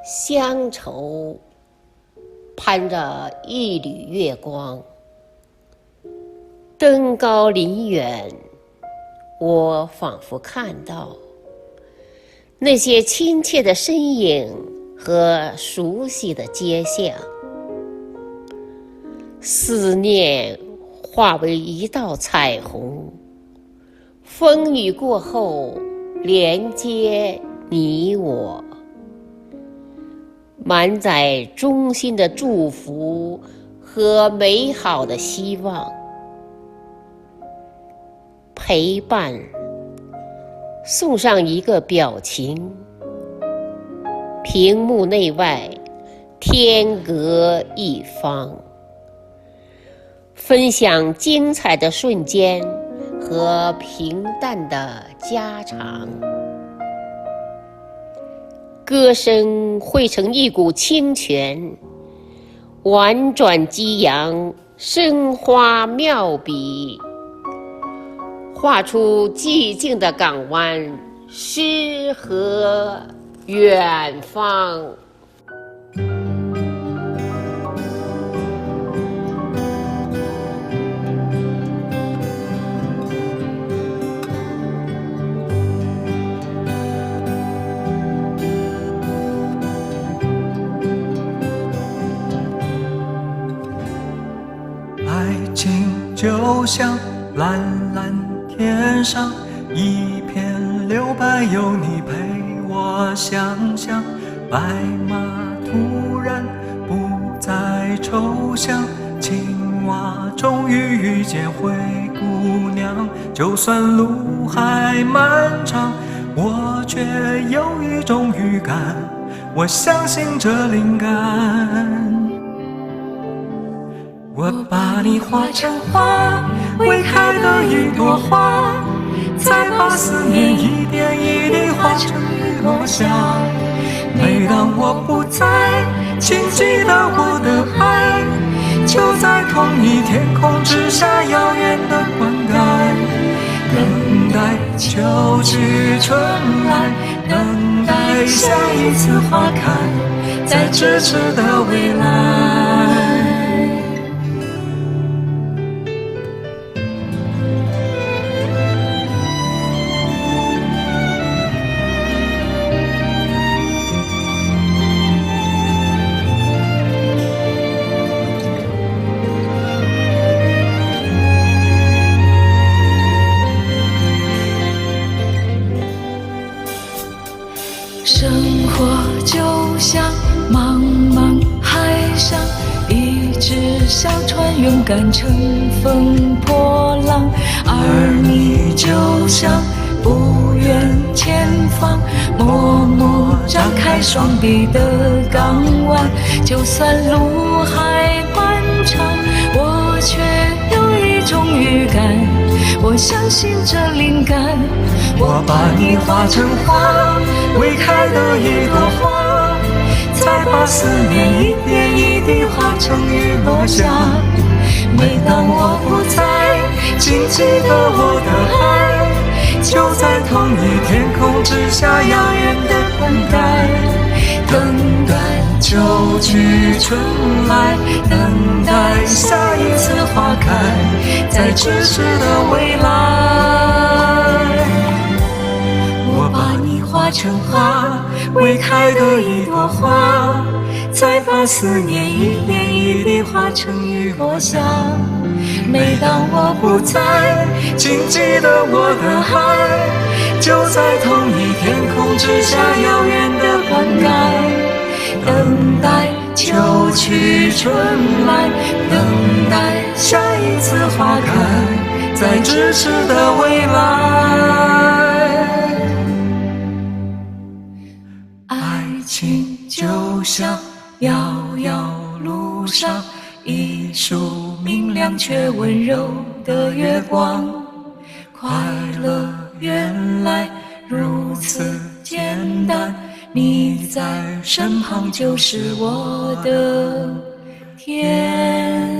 乡愁攀着一缕月光，登高临远，我仿佛看到那些亲切的身影和熟悉的街巷，思念化为一道彩虹，风雨过后连接你我，满载衷心的祝福和美好的希望。陪伴，送上一个表情，屏幕内外天隔一方，分享精彩的瞬间和平淡的家常。歌声汇成一股清泉，婉转激扬，生花妙笔，画出寂静的港湾，诗和远方。爱情就像蓝蓝天上一片留白，有你陪我想象。白马突然不再抽象，青蛙终于遇见灰姑娘。就算路还漫长，我却有一种预感，我相信这灵感。我把你画成花，未开的一朵花，再把思念一点一滴化成雨落下。每当我不在，请记得我的爱，就在同一天空之下，遥远的灌溉。等待秋去春来，等待下一次花开，在咫尺的未来。生活就像茫茫海上一只小船，勇敢乘风破浪，而你就像不远前方默默张开双臂的港湾。就算路还漫长，我却有一种预感，我相信这灵感。我把你画成花，未开的一朵花，再把思念一点一滴化成雨落下。每当我不在，请记得我的爱，就在同一天空之下，遥远的灌溉。等待秋去春来，等待下一次花开，在咫尺的未来。我把你画成花，未开的一朵花，再把思念一点一滴化成雨落下。每当我不在，请记得我的爱，就在同一天空之下，遥远的灌溉。等待秋去春来，等待下一次花开，在咫尺的未来。爱情就像遥遥路上一束明亮却温柔的月光，快乐原来如此简单，你在身旁就是我的天